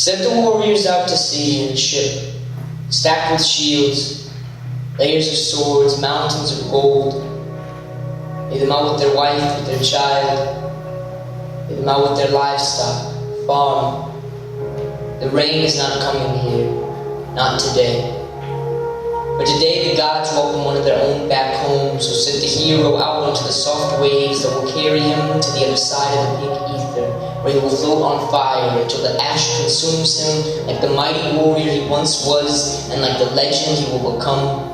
Sent the warriors out to sea in a ship, stacked with shields, layers of swords, mountains of gold. Laid them out with their wife, with their child. Laid them out with their livestock, farm. The rain is not coming here, not today. But today the gods welcome one of their own back home, so sent the hero out onto the soft waves that will carry him to the other side of the big ether, where he will float on fire until the ash consumes him like the mighty warrior he once was, and like the legend he will become.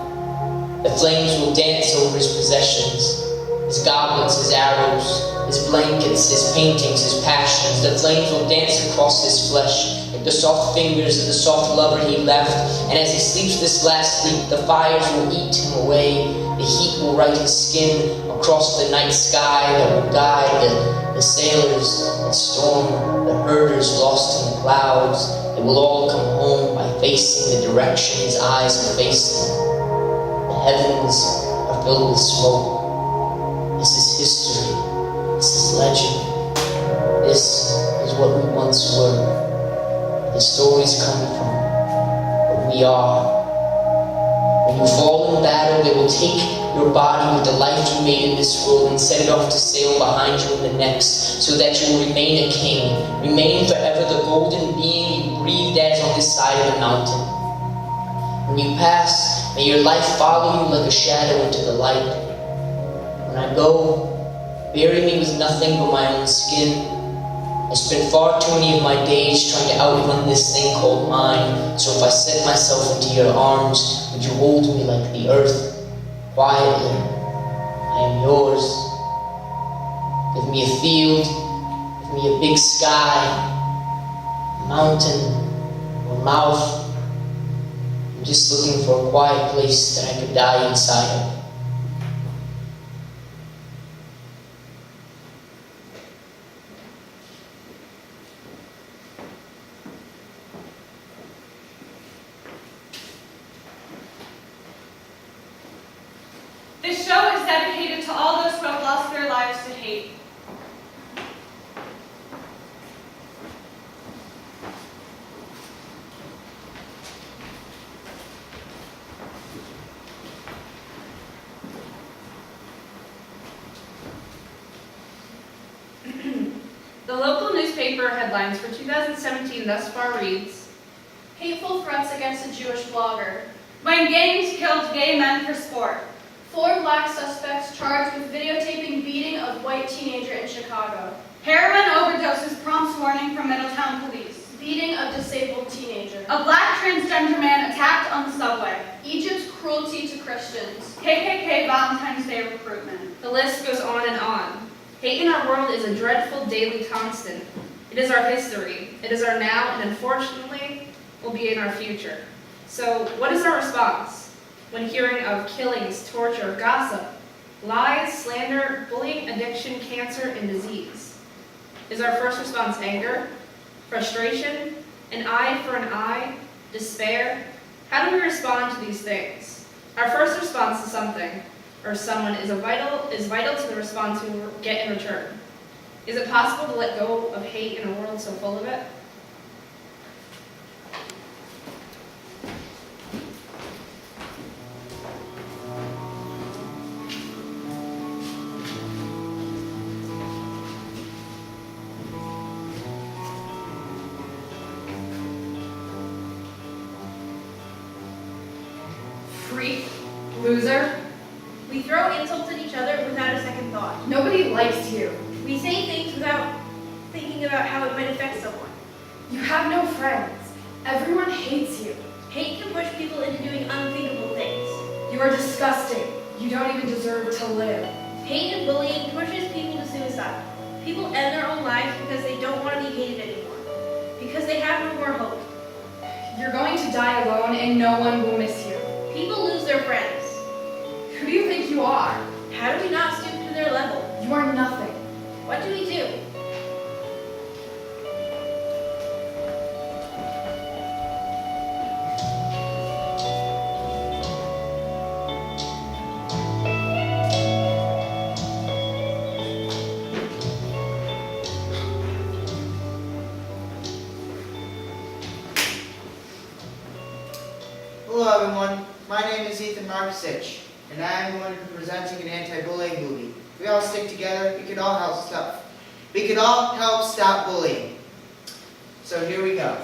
The flames will dance over his possessions, his goblets, his arrows, his blankets, his paintings, his passions. The flames will dance across his flesh, like the soft fingers of the soft lover he left. And as he sleeps this last sleep, the fires will eat him away. The heat will write his skin across the night sky that will guide the sailors that storm, the herders lost in the clouds. They will all come home by facing the direction his eyes are facing. The heavens are filled with smoke. This is history. This is legend. This is what we once were. The stories come from what we are. When you fall in battle, they will take your body with the life you made in this world and send it off to sail behind you in the next, so that you will remain a king, remain forever the golden being you breathed as on this side of the mountain. When you pass, may your life follow you like a shadow into the light. When I go, bury me with nothing but my own skin. I spent far too many of my days trying to outrun this thing called mine, so if I set myself into your arms, would you hold me like the earth, quietly? I am yours. Give me a field, give me a big sky, a mountain, or mouth. I'm just looking for a quiet place that I could die inside of. This show is dedicated to all those who have lost their lives to hate. The local newspaper headlines for 2017 thus far reads, Hateful threats against a Jewish blogger. when gangs killed gay men for sport. 4 black suspects charged with videotaping beating of white teenager in Chicago. Heroin overdoses prompts warning from Middletown police. Beating of disabled teenager. A black transgender man attacked on the subway. Egypt's cruelty to Christians. KKK Valentine's Day recruitment. The list goes on and on. Hate in our world is a dreadful daily constant. It is our history. It is our now, and unfortunately, will be in our future. So, what is our response when hearing of killings, torture, gossip, lies, slander, bullying, addiction, cancer, and disease? Is our first response anger, frustration, an eye for an eye, despair? How do we respond to these things? Our first response to something or someone is vital to the response we get in return. Is it possible to let go of hate in a world so full of it? Freak, loser. We throw insults at each other without a second thought. Nobody likes you. We say things without thinking about how it might affect someone. You have no friends. Everyone hates you. Hate can push people into doing unthinkable things. You are disgusting. You don't even deserve to live. Hate and bullying pushes people to suicide. People end their own lives because they don't want to be hated anymore. Because they have no more hope. You're going to die alone and no one will miss you. People lose their friends. Who do you think you are? How do we not stoop to their level? You are nothing. What do we do? name is Ethan Markusich, and I am going to be presenting an anti-bullying movie. If we all stick together, we can all help stop bullying. So here we go.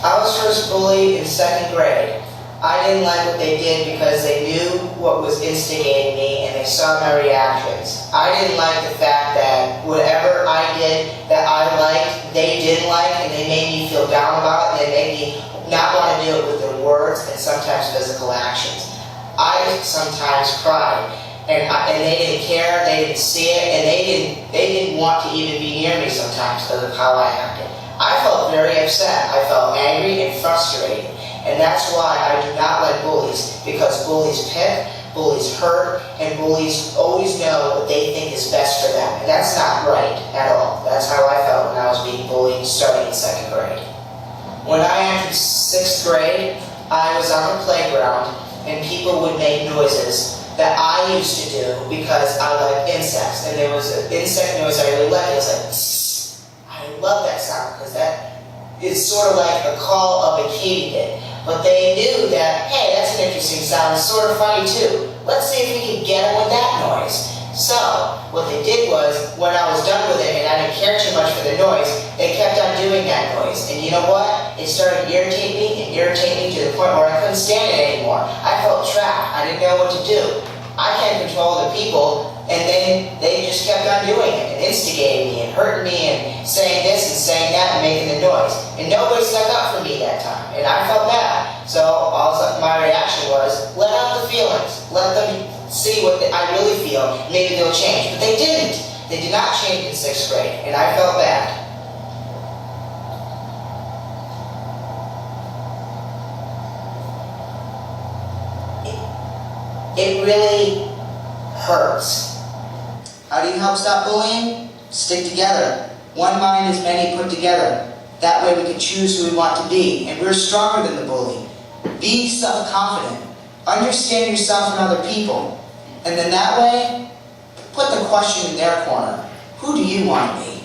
I was first bullied in 2nd grade. I didn't like what they did because they knew what was instigating me and they saw my reactions. I didn't like the fact that whatever I did that I liked, they didn't like, and they made me feel down about it. They made me not want to do it with their words and sometimes physical actions. I sometimes cried, and they didn't care, they didn't see it, and they didn't want to even be near me sometimes because of how I acted. I felt very upset. I felt angry and frustrated. And that's why I do not like bullies, because bullies pick, bullies hurt, and bullies always know what they think is best for them. And that's not right at all. That's how I felt when I was being bullied starting in 2nd grade. When I entered 6th grade, I was on the playground, and people would make noises that I used to do because I like insects. And there was an insect noise I really liked. It was like, tss. I love that sound because that is sort of like a call of a katydid. But they knew that, hey, that's an interesting sound. It's sort of funny too. Let's see if we can get them with that noise. So what they did was, when I was done with it and I didn't care too much for the noise, they kept on doing that noise. And you know what? It started irritating me to the point where I couldn't stand it anymore. I felt trapped. I didn't know what to do. I can't control the people, and then they just kept on doing it and instigating me and hurting me and saying this and saying that and making the noise. And nobody stuck up for me that time, and I felt bad. So my reaction was, let out the feelings. Let them see what I really feel. Maybe they'll change. But they didn't. They did not change in 6th grade, and I felt bad. It really hurts. How do you help stop bullying? Stick together. One mind is many put together. That way we can choose who we want to be, and we're stronger than the bully. Be self-confident. Understand yourself and other people. And then that way, put the question in their corner. Who do you want to be?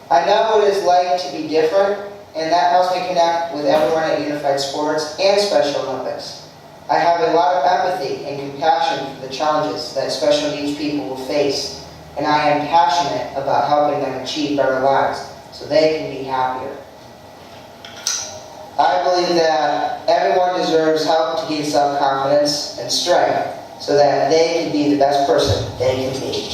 I know what it's like to be different, and that helps me connect with everyone at Unified Sports and Special Olympics. I have a lot of empathy and compassion for the challenges that special needs people will face, and I am passionate about helping them achieve better lives so they can be happier. I believe that everyone deserves help to gain self-confidence and strength so that they can be the best person they can be.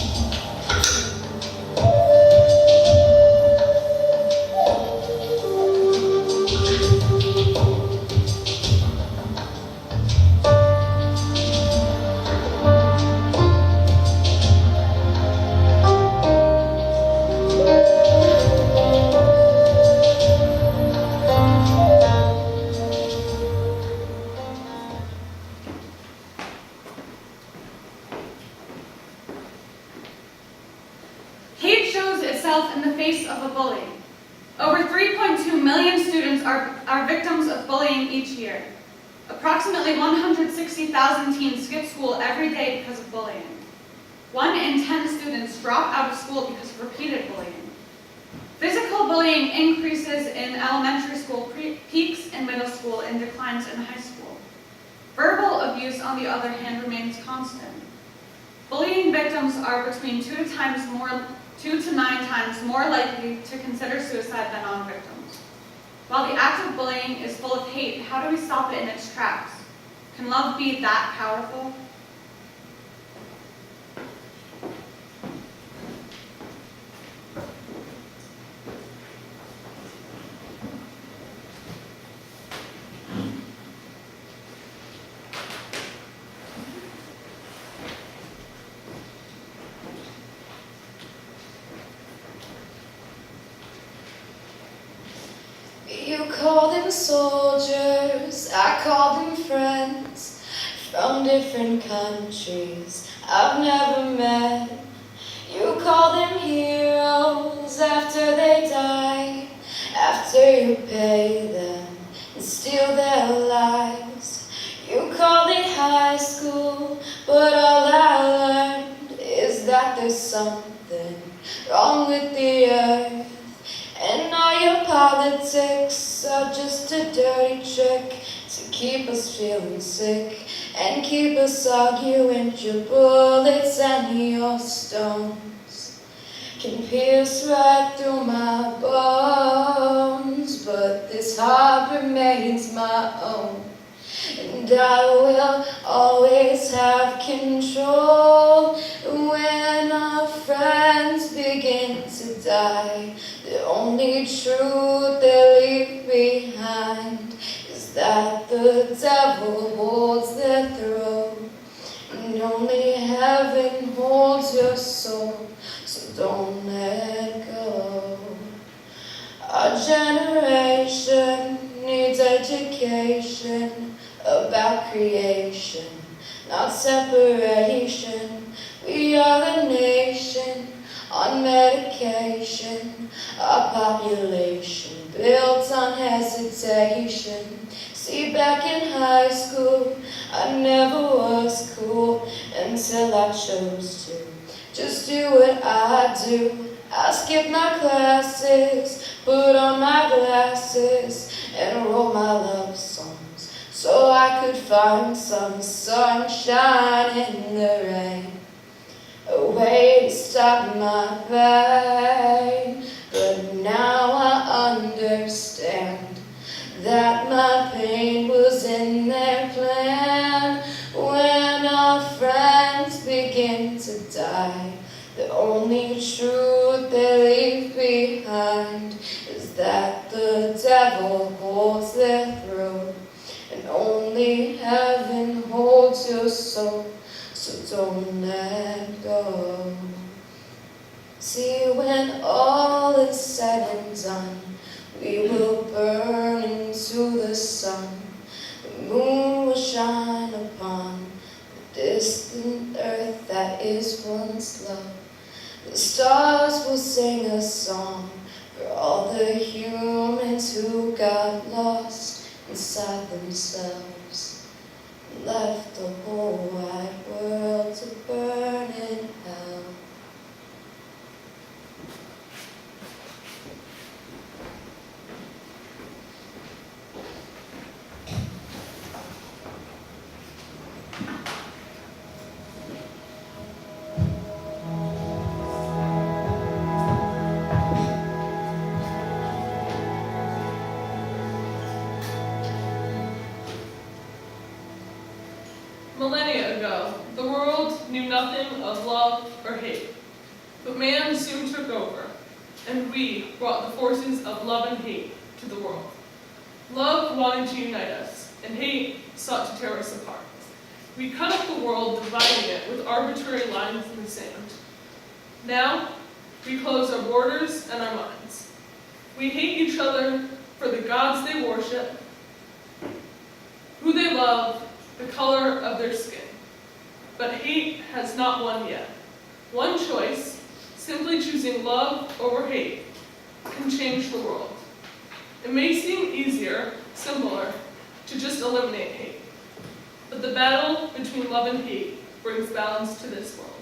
In the face of a bully. Over 3.2 million students are victims of bullying each year. Approximately 160,000 teens skip school every day because of bullying. 1 in 10 students drop out of school because of repeated bullying. Physical bullying increases in elementary school, peaks in middle school, and declines in high school. Verbal abuse, on the other hand, remains constant. Bullying victims are between 2 to 9 times more likely to consider suicide than non-victims. While the act of bullying is full of hate, how do we stop it in its tracks? Can love be that powerful? You called them soldiers, I called them friends from different countries I've never met. You call them heroes after they die, after you pay them and steal their lives. You call it high school, but all I learned is that there's something wrong with the earth. And all your politics are just a dirty trick to keep us feeling sick and keep us arguing. Your bullets and your stones can pierce right through my bones, but this heart remains my own. And I will always have control. When our friends begin to die, the only truth they leave behind is that the devil holds their throne, and only heaven holds your soul, so don't let go. Our generation needs education about creation, not separation. We are the nation on medication, our population built on hesitation. See, back in high school, I never was cool until I chose to just do what I do. I skipped my classes, put on my glasses, and wrote my love songs so I could find some sunshine in the rain, a way to stop my pain. But now I understand that my pain was in their plan. When our friends begin to die, the only truth they leave behind is that the devil holds their throne, and only heaven holds your soul, so don't let go. See, when all is said and done, we will burn into the sun. The moon will shine upon the distant earth that is once love. The stars will sing a song for all the humans who got lost inside themselves and left the whole wide world to burn in hell. Millennia ago, the world knew nothing of love or hate, but man soon took over, and we brought the forces of love and hate to the world. Love wanted to unite us, and hate sought to tear us apart. We cut up the world, dividing it with arbitrary lines in the sand. Now, we close our borders and our minds. We hate each other for the gods they worship, who they love, the color of their skin. But hate has not won yet. One choice, simply choosing love over hate, can change the world. It may seem easier, simpler, to just eliminate hate. But the battle between love and hate brings balance to this world.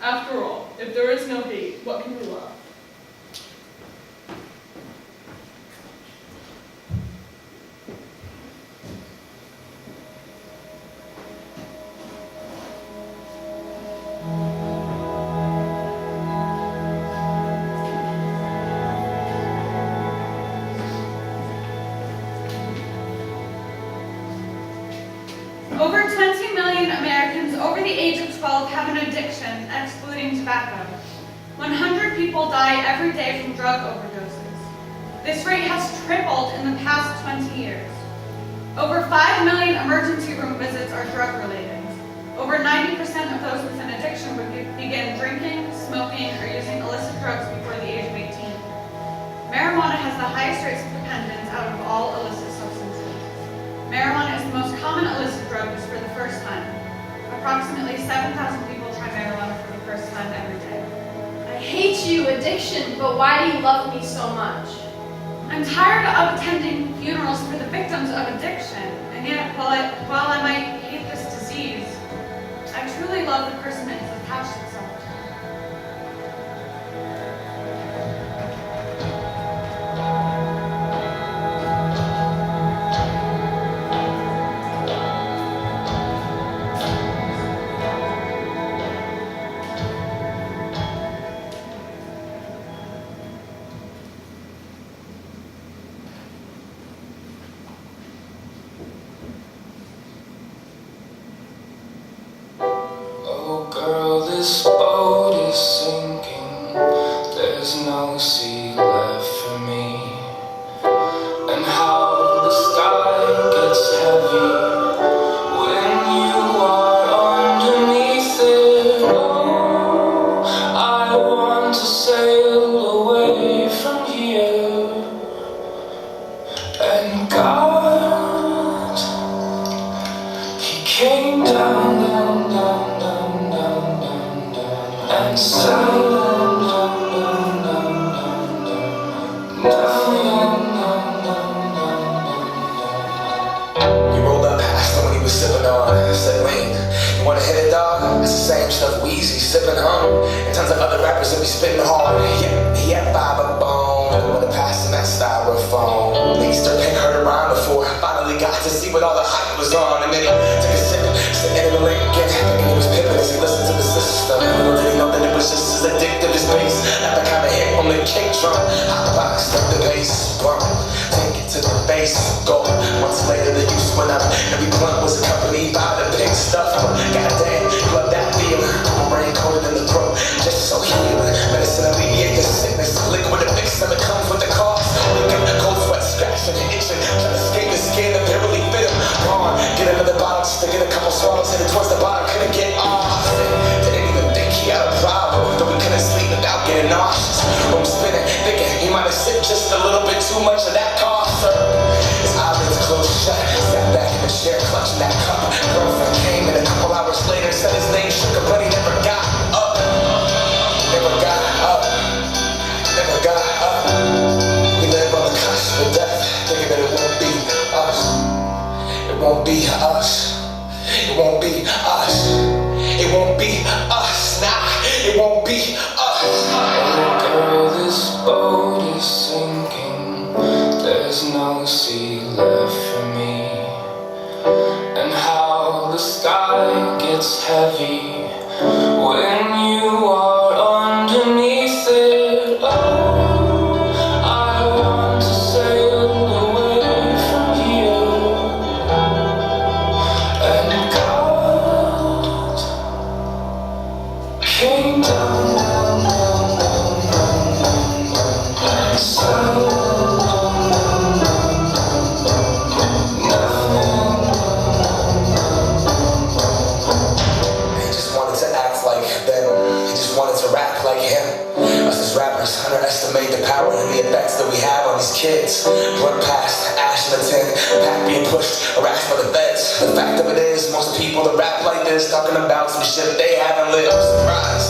After all, if there is no hate, what can we love? Over 20 million Americans over the age of 12 have an addiction, excluding tobacco. 100 people die every day from drug overdoses. This rate has tripled in the past 20 years. Over 5 million emergency room visits are drug-related. Over 90% of those with an addiction would begin drinking, smoking, or using illicit drugs before the age of 18. Marijuana has the highest rates of dependence out of all illicit substances. Marijuana is the most common illicit drug used for the first time. Approximately 7,000 people try marijuana for the first time every day. hate you, addiction, but why do you love me so much? I'm tired of attending funerals for the victims of addiction, and yet while I might hate this disease, I truly love the person it has attached itself to. Oh girl, this boat is sinking. There's no sea left for me. And how the sky gets heavy when you are underneath it. Oh, I want to sail away from here. And God, He came down, down, down, down, down, down, down, and sang down, down, down, down, down, down, down, down, down, down, down. He rolled up past him when he was sipping on. Said, wait, you wanna hit it, dog? That's the same stuff Weezy sipping on. And tons of other rappers that be spitting hard. Yeah, Bob a bone. When the passing that styrofoam. Easter pink heard a rhyme before. Finally got to see what all the hype was on. And then he took a sip, sitting in the Lincoln. Thinking he was pimping as he listened to the system. Little did he know that it was just as addictive as bass. Not the kind of hit on the kick drum. Hot box, let the bass bump. Take it to the base, go. Months later the use went up. Every blunt was accompanied by the big stuff. Goddamn, love that feeling. Rain coated in the throat, just so healing. Medicine alleviate the sickness. Liquid to mix and it comes with the cost. Cold sweat, scratching and itching. Trying to escape the skin that barely fit him. Gone, get another bottle just to get a couple swallows. Headed towards the bottom, couldn't get off. Didn't even think he had a problem. Though he couldn't sleep without getting nauseous. Room spinning, thinking he might have sipped just a little bit too much of that cough. His eyelids closed shut. Sat back in the chair, clutching that cup. Girlfriend came and a couple hours later said his name shook him, but he never got up. Never got up. Never got up. We live on the cusp of death, thinking that it won't be us. It won't be us. It won't be us. It won't be us. Nah, it won't be us. Oh girl, this boat is sinking. There's no sea left for me. And how the sky gets heavy when you are underneath it. Oh, I want to sail away from here. And God came down, down, down, down, down, down, down, and sang down, down, down, down, down, down, He just wanted to act like them. He just wanted to rap like him. Us as rappers underestimate the power and the effects that we have on these kids. Blunt past, ash in the tin, pack being pushed, harassed by the feds. The fact of it is, most people that rap like this talking about some shit they haven't lived. Surprise,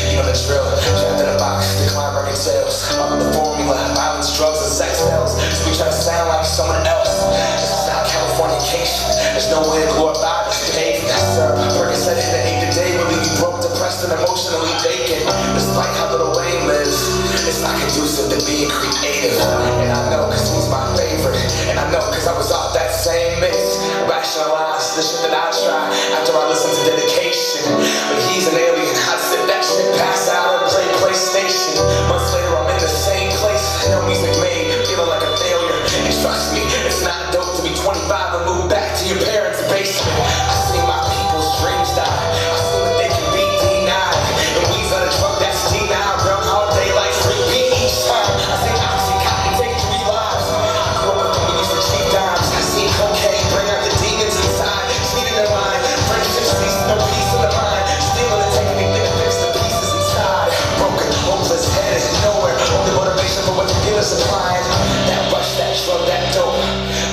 you know the drill. Trapped in a box, decline record sales. Up the formula, violence, drugs, and sex sales. So we try to sound like someone else. This is not Californication. There's no way to glorify this behavior. Sir, Percocet hit an 8 a day will leave you broke, depressed, and emotionally vacant. Despite how little Wayne lives, it's not conducive to being creative. And I know cause he's my favorite. And I know cause I was off that same mix. Rationalize the shit that I try after I listen to Dedication. But he's an alien, I'd sit that shit, pass out, and play PlayStation. Months later I'm in the same place. No music made, feeling like a failure. And trust me, it's not dope to be 25 and move back to your parents' basement. I see my people's dreams die. I see that they can be denied. And we's on a drug that's denied. Groundhog Day like repeat each time. I see Oxycontin take 3 lives. I grew up with them, we used to cheat dimes. I see cocaine bring out the demons inside. Cheating their mind, friendships cease, no peace in the mind. Stealing and taking anything to fix the pieces inside. Broken, hopeless, headed nowhere. Only motivation for what the dealer's supplying. That rush, that drug, that dope.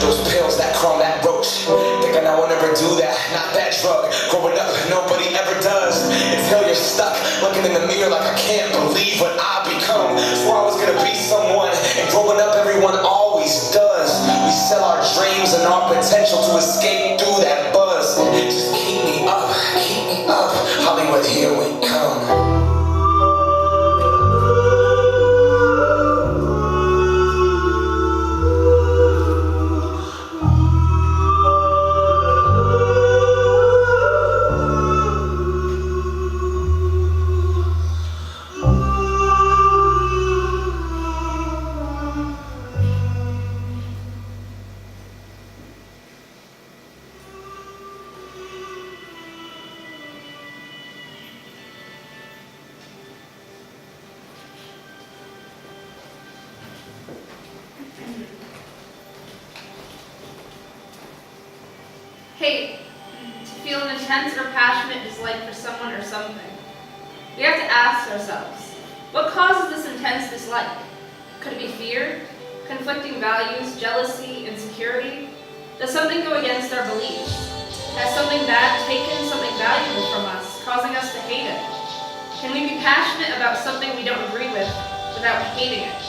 Those pills, that crumb, that roach. Thinking I won't ever do that, not that drug. Growing up, nobody ever does. Until you're stuck looking in the mirror like I can't believe what I've become. Swore I was gonna be someone, and growing up everyone always does. We sell our dreams and our potential to escape through that buzz. Just keep me up, Hollywood, here we come. Hate, to feel an intense or passionate dislike for someone or something. We have to ask ourselves, what causes this intense dislike? Could it be fear, conflicting values, jealousy, insecurity? Does something go against our beliefs? Has something bad taken something valuable from us, causing us to hate it? Can we be passionate about something we don't agree with without hating it?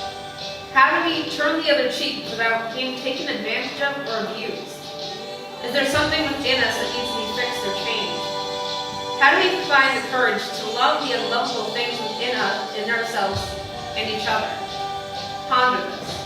How do we turn the other cheek without being taken advantage of or abused? Is there something within us that needs to be fixed or changed? How do we find the courage to love the unlovable things within us, in ourselves, and each other? Ponder this.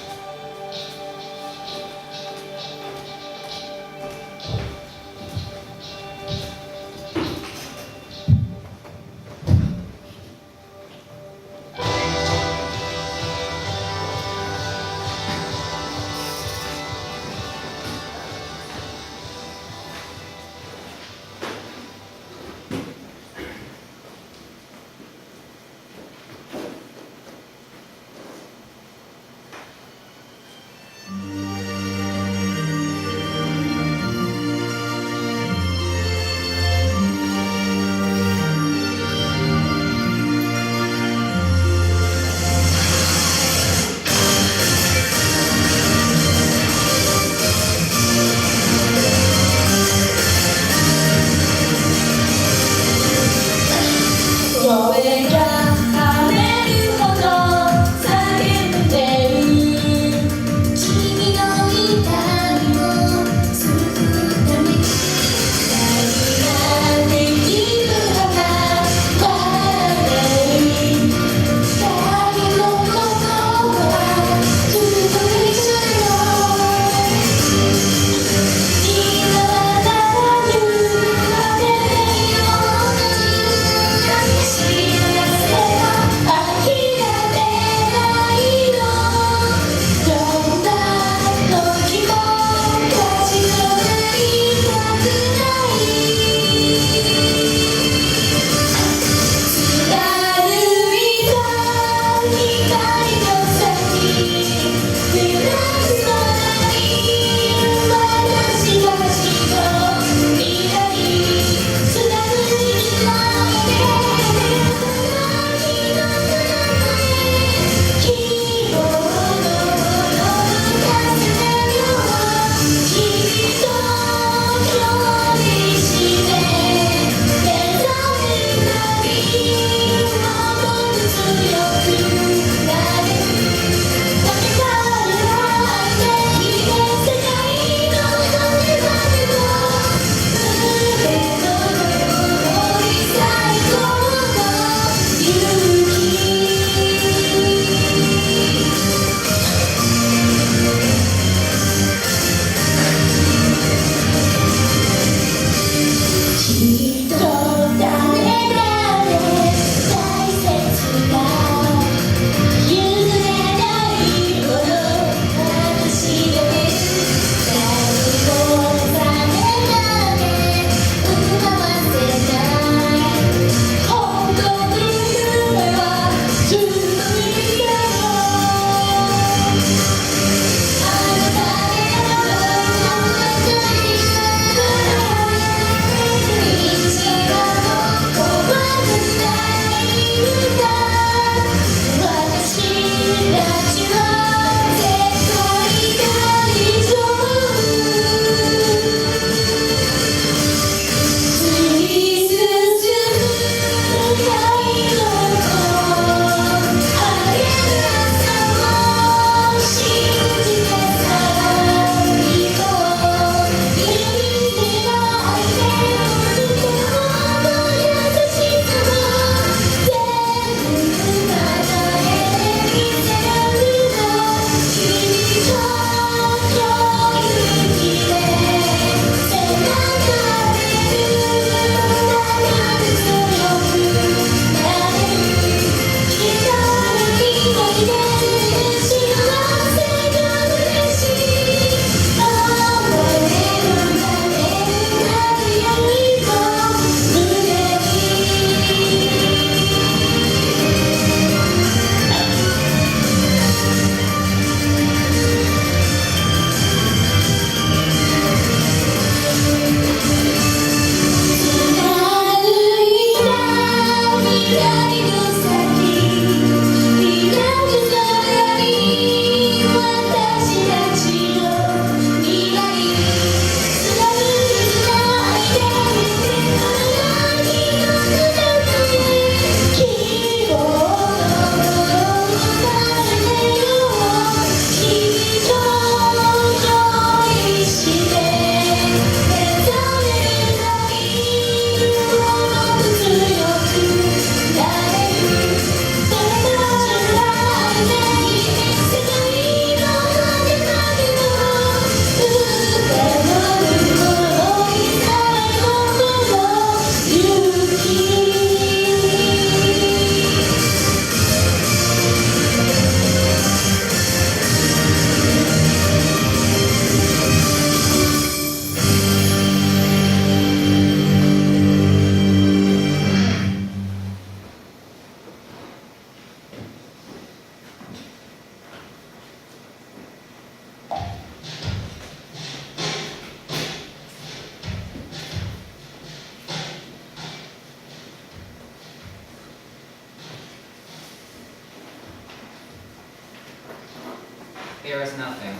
There is nothing,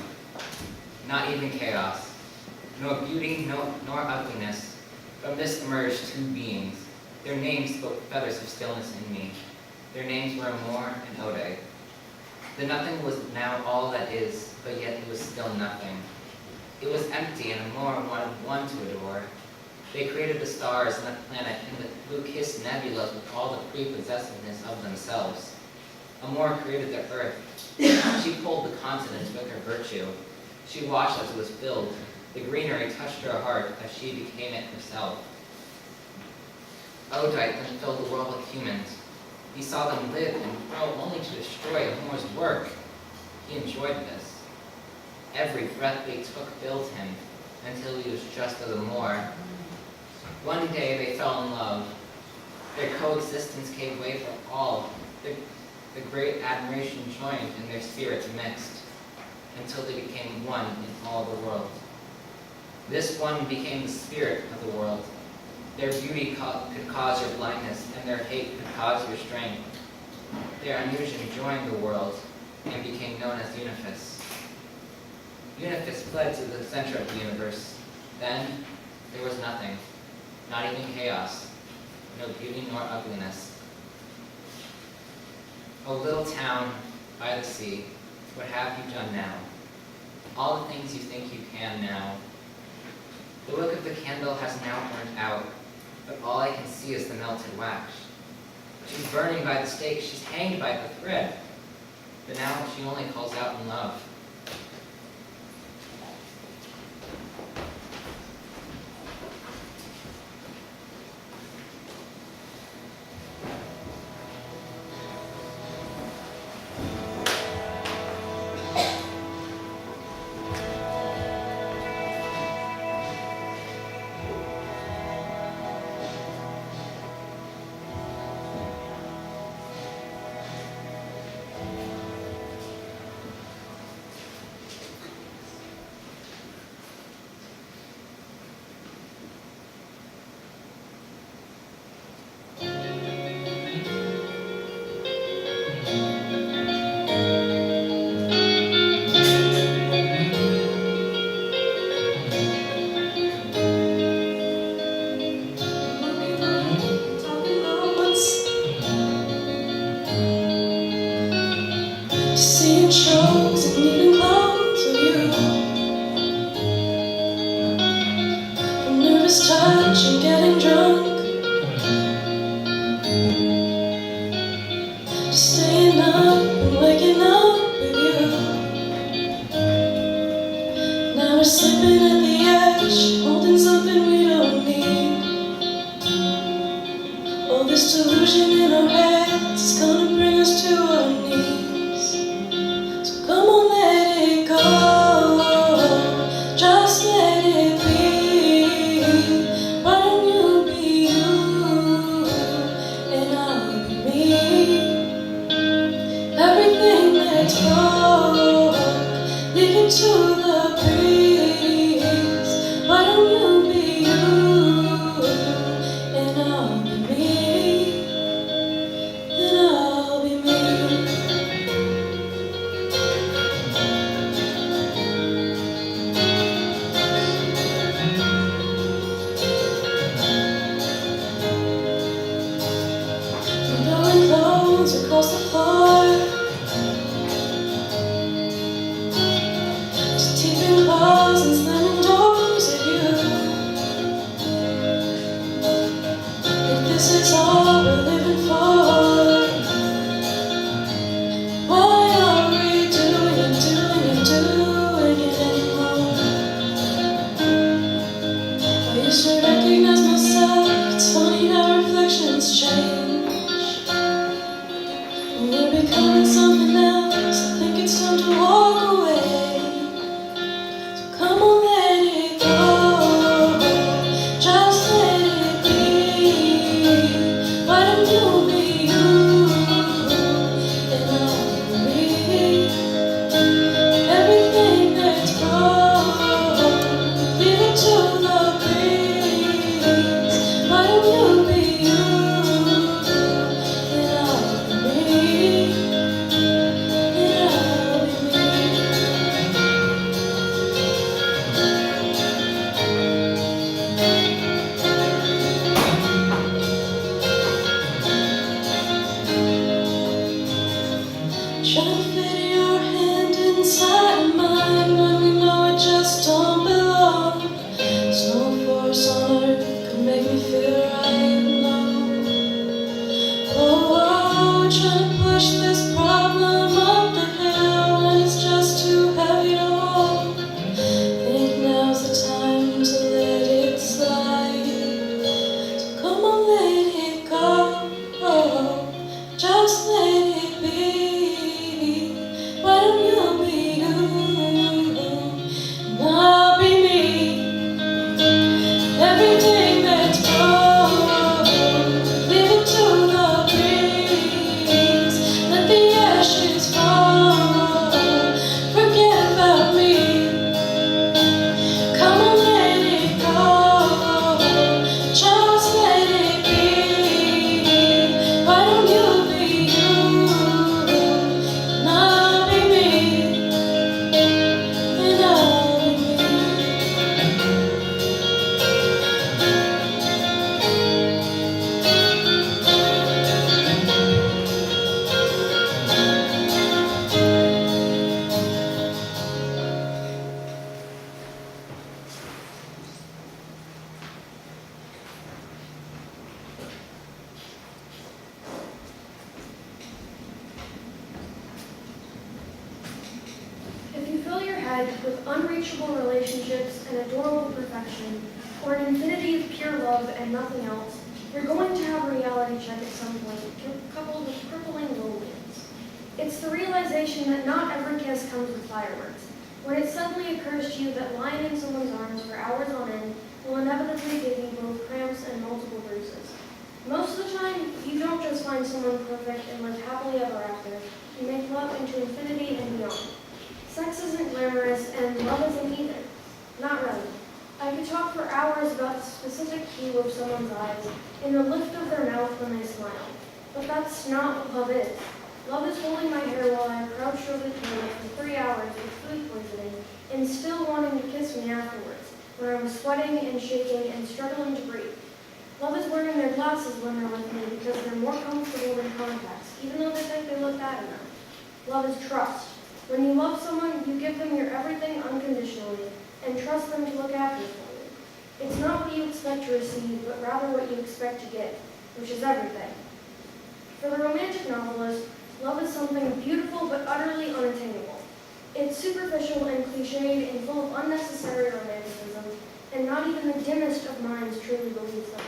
not even chaos, nor beauty, nor ugliness. From this emerged two beings. Their names spoke feathers of stillness in me. Their names were Amor and Ode. The nothing was now all that is, but yet it was still nothing. It was empty, and Amor wanted one to adore. They created the stars and the planet and the blue-kissed nebulas with all the prepossessiveness of themselves. Amor created the earth. She pulled the continents with her virtue. She watched as it was filled. The greenery touched her heart as she became it herself. Odite then filled the world with humans. He saw them live and grow only to destroy Amor's work. He enjoyed this. Every breath they took filled him until he was just as Amor. One day they fell in love. Their coexistence gave way for all. The great admiration joined and their spirits mixed until they became one in all the world. This one became the spirit of the world. Their beauty could cause your blindness, and their hate could cause your strength. Their illusion joined the world and became known as Uniphis. Uniphis fled to the center of the universe. Then there was nothing, not even chaos, no beauty nor ugliness. O little town by the sea, what have you done now? All the things you think you can now. The wick of the candle has now burnt out, but all I can see is the melted wax. She's burning by the stake, she's hanged by the thread, but now she only calls out in love. Seeing shows and even clothes of you. From nervous touch and getting drunk, to staying up and waking up with you. Now we're slipping at the edge, holding something we don't need. All this delusion in our heads is gonna bring us to our knees. Come on, let it go, just let it be. Why don't you be you, and I'll be me. Everything that's wrong, leave it to the breeze. Why don't you be you, and I'll be me, and I'll be me. Across the floor, to teething bars and slamming doors at you. If this is all we're living for, why are we doing it anymore? I used to recognize myself. It's funny how reflections change. We're becoming something else. I think it's time to walk away. So come on, let it go, just let it be. Why don't you be you, and I'll be me. Everything that's wrong, leave it to the breeze. Why don't you be you, and I'll be me. make me feel right now. Oh, trying to push this problem up the hill, and it's just too heavy to hold. Think now's the time to let it slide. So come on, let it go. Just let it be. Why don't you be you? And I'll be me. Everything that's wrong, leave it to the breeze. Let the ashes fall. Forget about me. Come on, let it go. Just let it be. Why don't you be you? And I'll be me. And I'll be me. If you fill your head with unreachable relationships and adorable perfection, or an infinity of pure love and nothing else, you're going to have a reality check at some point, coupled with crippling loneliness. It's the realization that not every kiss comes with fireworks. When it suddenly occurs to you that lying in someone's arms for hours on end will inevitably give you both cramps and multiple bruises. Most of the time, you don't just find someone perfect and live happily ever after. You make love into infinity and beyond. Sex isn't glamorous, and love isn't either. Not really. I could talk for hours about the specific hue of someone's eyes and the lift of their mouth when they smile. But that's not what love is. Love is holding my hair while I crouched over the toilet for 3 hours with food poisoning and still wanting to kiss me afterwards, when I'm sweating and shaking and struggling to breathe. Love is wearing their glasses when they're with me because they're more comfortable than contacts, even though they think they look bad enough. Love is trust. When you love someone, you give them your everything unconditionally and trust them to look after you. It's not what you expect to receive, but rather what you expect to get, which is everything. For the romantic novelist, love is something beautiful but utterly unattainable. It's superficial and cliched and full of unnecessary romanticism, and not even the dimmest of minds truly believes them.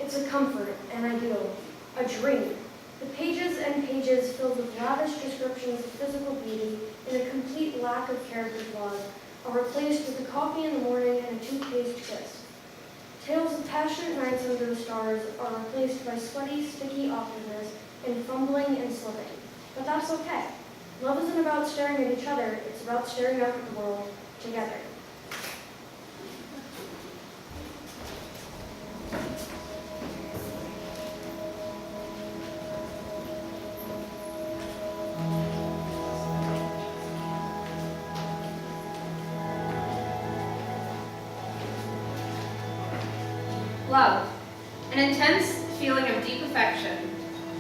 It's a comfort, an ideal, a dream. The pages and pages filled with lavish descriptions of physical beauty and a complete lack of character flaws are replaced with a coffee in the morning and a toothpaste kiss. Tales of passionate nights under the stars are replaced by sweaty, sticky awkwardness and fumbling and slipping. But that's okay. Love isn't about staring at each other, it's about staring out at the world together. Love, an intense feeling of deep affection.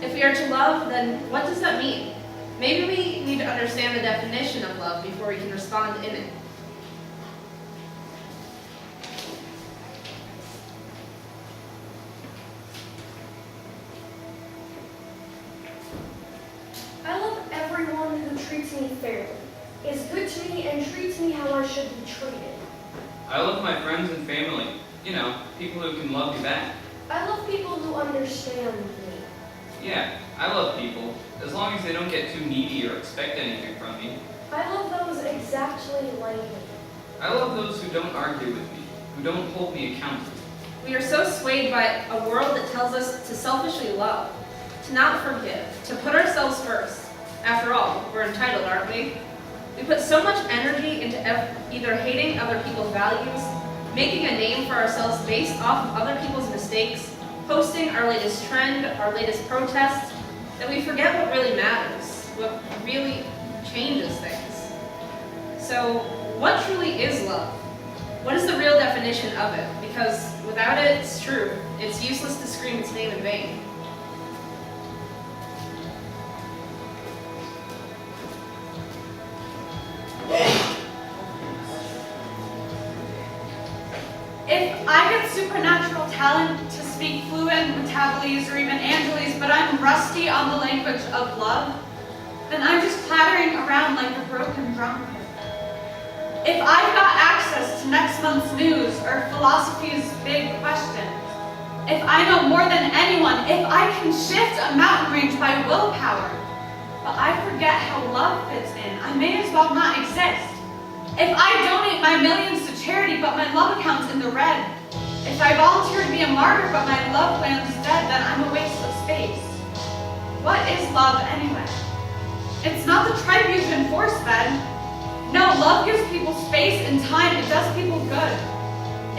If we are to love, then what does that mean? Maybe we need to understand the definition of love before we can respond in it. I love everyone who treats me fairly, is good to me, and treats me how I should be treated. I love my friends and family. You know, people who can love you back. I love people who understand me. Yeah, I love people, as long as they don't get too needy or expect anything from me. I love those exactly like me. I love those who don't argue with me, who don't hold me accountable. We are so swayed by a world that tells us to selfishly love, to not forgive, to put ourselves first. After all, we're entitled, aren't we? We put so much energy into either hating other people's values, making a name for ourselves based off of other people's mistakes, posting our latest trend, our latest protest, that we forget what really matters, what really changes things. So, what truly is love? What is the real definition of it? Because without it, it's true. It's useless to scream its name in vain. If I get supernatural talent to speak fluent Metabolese or even Angeles, but I'm rusty on the language of love, then I'm just clattering around like a broken drum. If I've got access to next month's news or philosophy's big questions, if I know more than anyone, if I can shift a mountain range by willpower, but I forget how love fits in, I may as well not exist. If I donate my millions to charity, but my love account's in the red, if I volunteer to be a martyr, but my love land's dead, then I'm a waste of space. What is love anyway? It's not the tribe you've been force-fed. No, love gives people space and time. It does people good.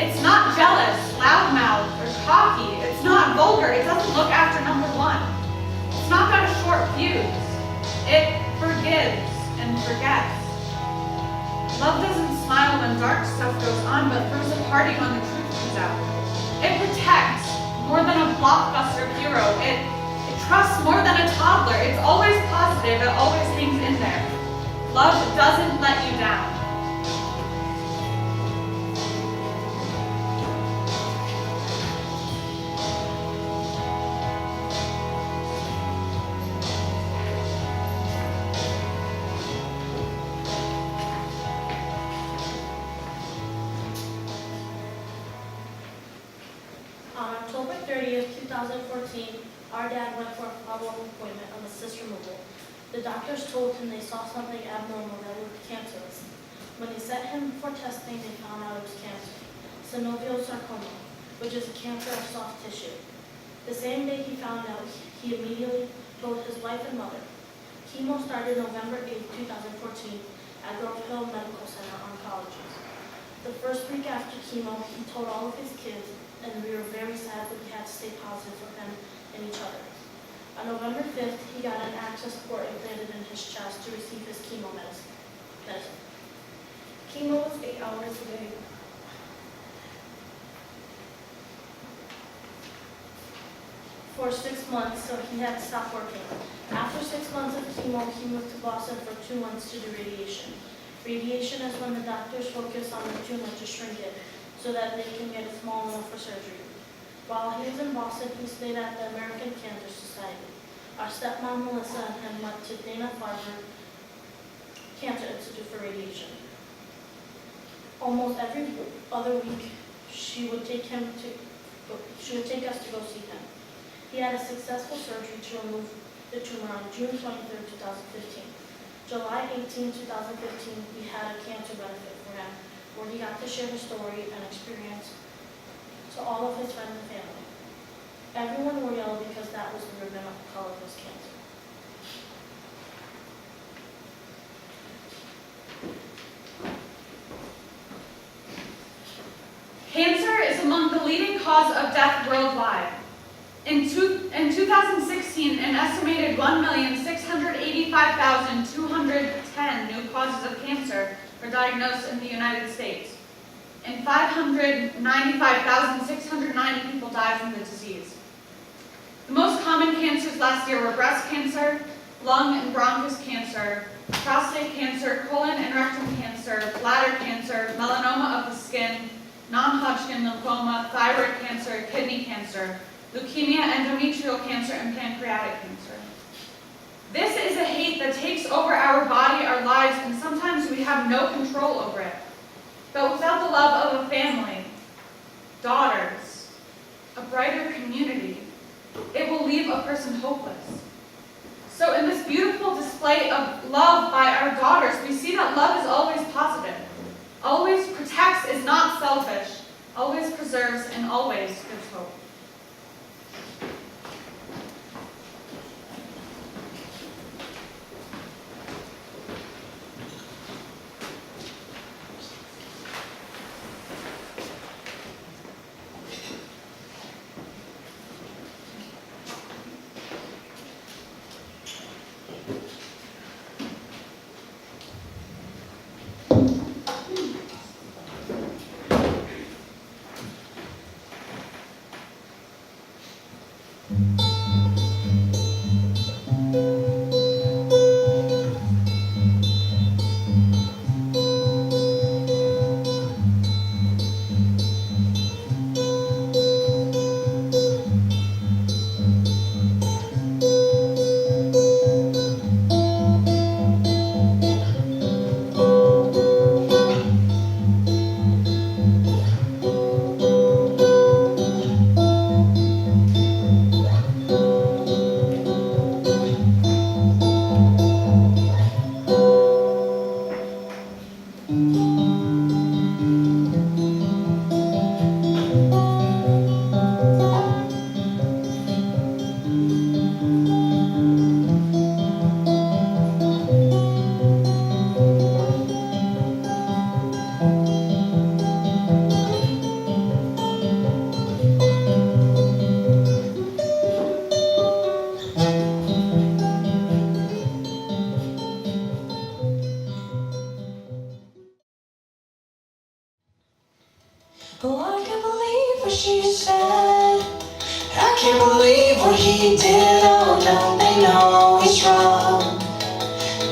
It's not jealous, loudmouthed, or cocky. It's not vulgar. It doesn't look after number one. It's not got a short fuse. It forgives and forgets. Love doesn't smile when dark stuff goes on, but throws a party when the truth comes out. It protects more than a blockbuster hero. It trusts more than a toddler. It's always positive. It always hangs in there. Love doesn't let you down. On October 30th, 2014, our dad went for a follow-up appointment on the cyst removal. The doctors told him they saw something abnormal that looked cancerous. When they sent him for testing, they found out it was cancer, synovial sarcoma, which is a cancer of soft tissue. The same day he found out, he immediately told his wife and mother. Chemo started November 8, 2014 at Grove Hill Medical Center Oncology. The first week after chemo, he told all of his kids, and we were very sad that we had to stay positive for him and each other. On November 5th, he got an access port implanted in his chest to receive his chemo medicine. Chemo was 8 hours a day. For 6 months, so he had to stop working. After 6 months of chemo, he moved to Boston for 2 months to do radiation. Radiation is when the doctors focus on the tumor to shrink it so that they can get a small enough for surgery. While he was in Boston, he stayed at the American Cancer Society. Our stepmom, Melissa, and him went to Dana-Farber Cancer Institute for radiation. Almost every other week, she would take us to go see him. He had a successful surgery to remove the tumor on June 23, 2015. July 18, 2015, we had a cancer benefit for him, where he got to share his story and experience to all of his friends and family. Everyone wore yellow because that was the ribbon color of his cancer. Cancer is among the leading cause of death worldwide. In 2016, an estimated 1,685,210 new causes of cancer were diagnosed in the United States, and 595,690 people died from the disease. The most common cancers last year were breast cancer, lung and bronchus cancer, prostate cancer, colon and rectum cancer, bladder cancer, melanoma of the skin, non-Hodgkin lymphoma, thyroid cancer, kidney cancer, leukemia, endometrial cancer, and pancreatic cancer. This is a hate that takes over our body, our lives, and sometimes we have no control over it. But without the love of a family, daughters, a brighter community, it will leave a person hopeless. So in this beautiful display of love by our daughters, we see that love is always positive, always protects, is not selfish, always preserves, and always gives hope. can't believe what he did. Oh, don't they know he's wrong?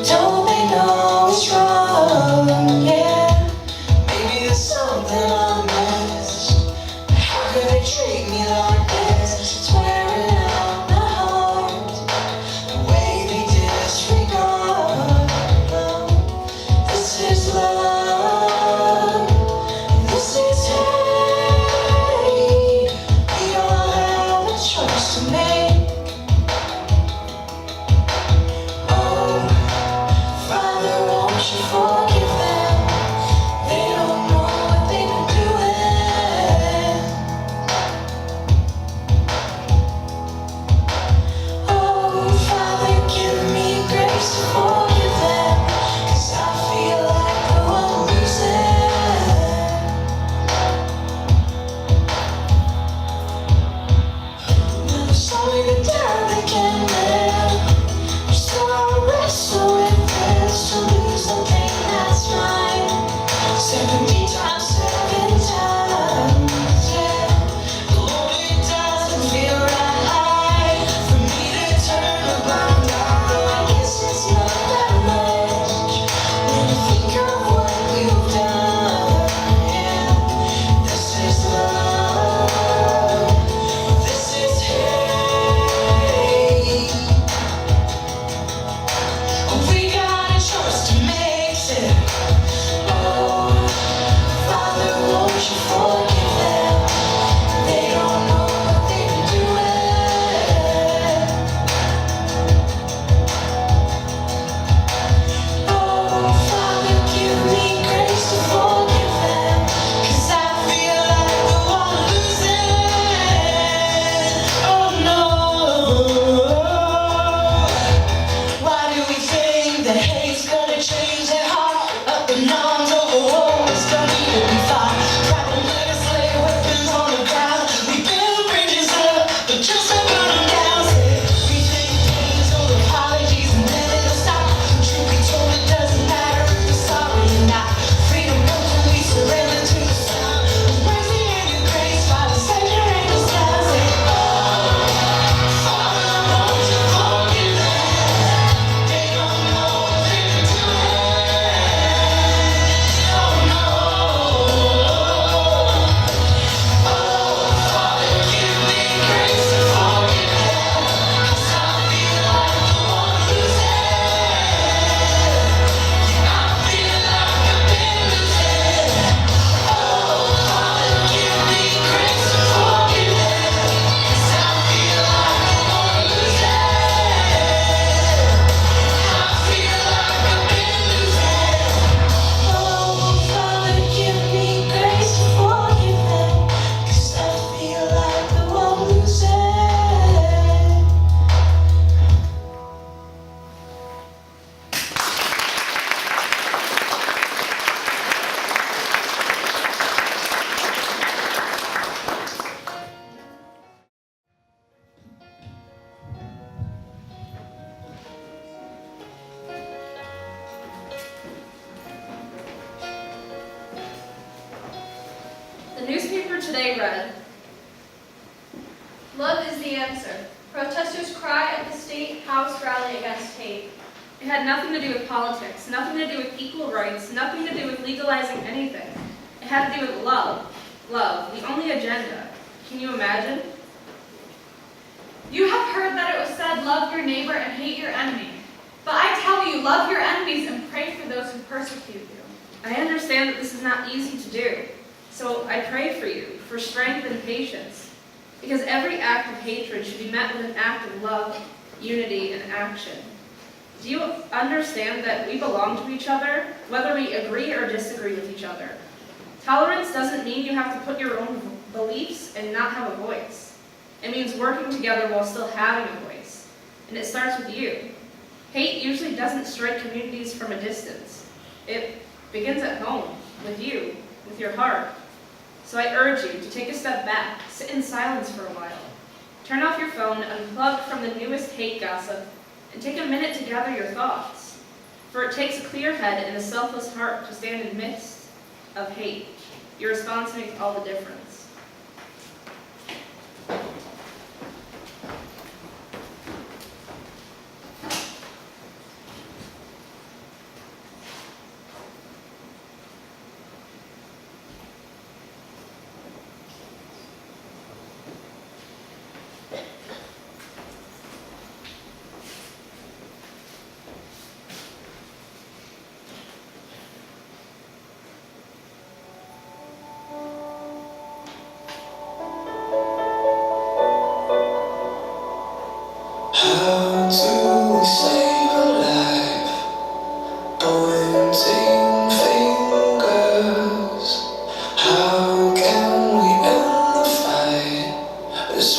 Don't they know he's wrong? Yeah. Maybe there's something I missed. How could they treat me like this? It's wearing out my heart. The way they disregard. This is love. This is hate. We all have a choice to make. Oh, Father, won't you forgive them? They don't know what they've been doing. Oh, Father, give me grace to forgive them, 'cause I feel like the one losing. Now there's only the down they can live. So I wrestle with this to lose something that's mine. 70 times, 7 times, yeah. Lord, it doesn't feel right for me to turn a blind eye. I guess it's not that much when I think of what you've done. Yeah, this is love. This is hate. We got a choice to make it. Oh, Father, won't you forgive them? They don't know what they've been doing. Oh, Father, give me grace to forgive them, 'cause I feel like the one losing. Oh no. Why do we think that hate's gonna change their heart? Up and arms over walls, don't need to be fought. Problem letters lay weapons on the ground. We build bridges up, but just to burn them down. We take pains, old apologies, and then it'll stop. Truth be told, it doesn't matter if you're sorry or not. Freedom comes when we surrender to the sound of mercy and your grace. Father, send your angels down. Say, oh, Father, won't you forgive them? They don't know what they've been doing. Oh no. Oh, Father, give me grace to forgive them, 'cause I feel like the one losing. Yeah, I feel like I've been losing. Oh, Father, give me grace to forgive them, 'cause I feel like the one losing. I feel like I've been losing. Oh, Father, give me grace to forgive them, 'cause I feel like the one losing. The newspaper today read, Love is the answer. Protesters cry at the State House rally against hate. it had nothing to do with politics, nothing to do with equal rights, nothing to do with legalizing anything. It had to do with love. Love, the only agenda. Can you imagine? You have heard that it was said, love your neighbor and hate your enemy. But I tell you, love your enemies and pray for those who persecute you. I understand that this is not easy to do, so I pray for you, for strength and patience, because every act of hatred should be met with an act of love, unity, and action. Do you understand that we belong to each other, whether we agree or disagree with each other? Tolerance doesn't mean you have to put your own beliefs and not have a voice. It means working together while still having a voice, and it starts with you. Hate usually doesn't strike communities from a distance. It begins at home, with you, with your heart. So I urge you to take a step back, sit in silence for a while. Turn off your phone, unplug from the newest hate gossip, and take a minute to gather your thoughts. For it takes a clear head and a selfless heart to stand in the midst of hate. Your response makes all the difference.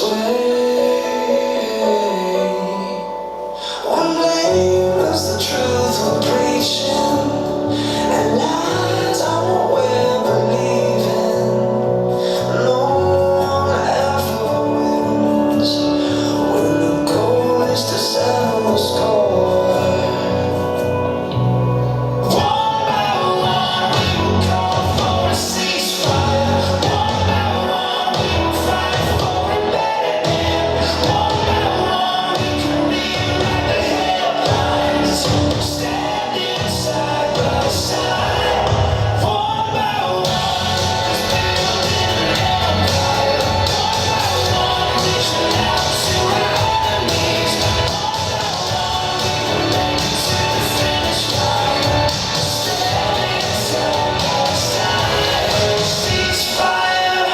sway. One blame is the truth we're preaching, and lies I won't believe in. No one ever wins when the goal is to settle the score. One by one we will call for a ceasefire. One by one we will fight for a better end. One by one we can rewrite the headlines, standing side by side. One by one is building an empire. One by one reaching out to our enemies. One by one we will make it to the finish line, standing side by side. Ceasefire.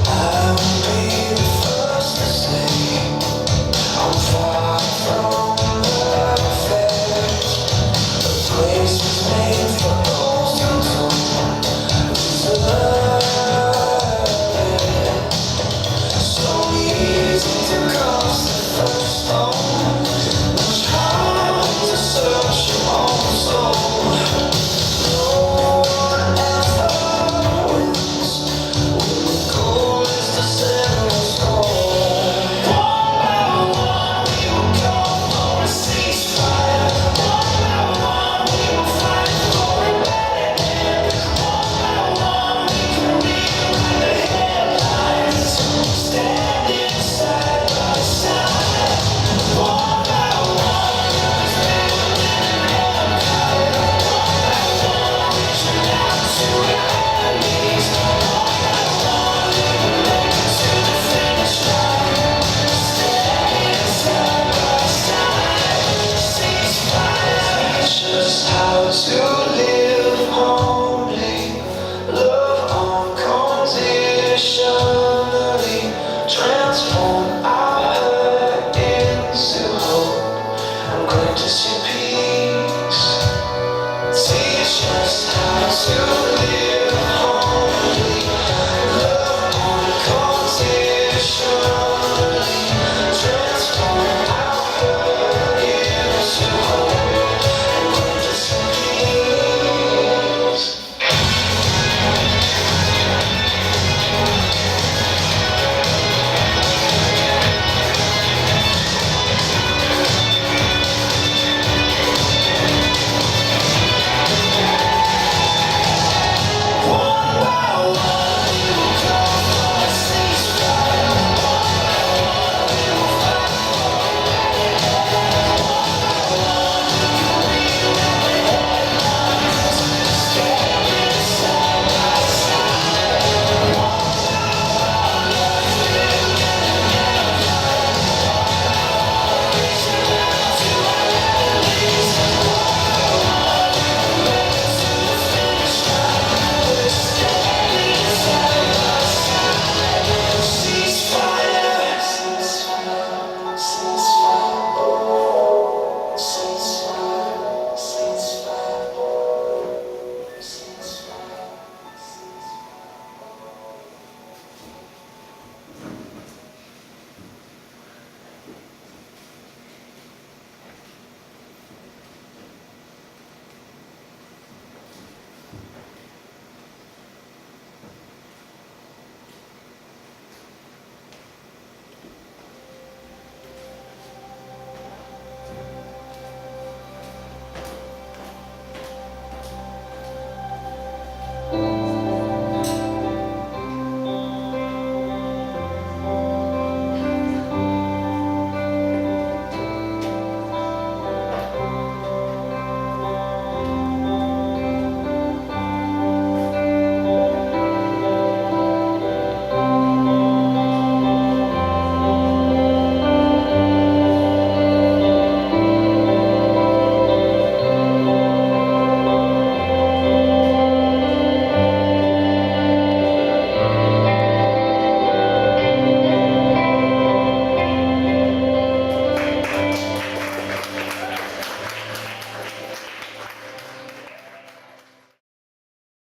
I will be the first to say I'm far from perfect. The place was made for those who don't deserve it. So easy to cross the first stone, much harder to search your own soul. No one ever wins when the goal is to settle the score. One by one we will call for a ceasefire. One by one we will fight for a better end. One by one we can rewrite the headlines, standing side by side. One by one is building an empire. One by one reaching out to our enemies. One by one we will make it to the finish line, standing side by side. Ceasefire. Teach us how to live humbly, love on condition.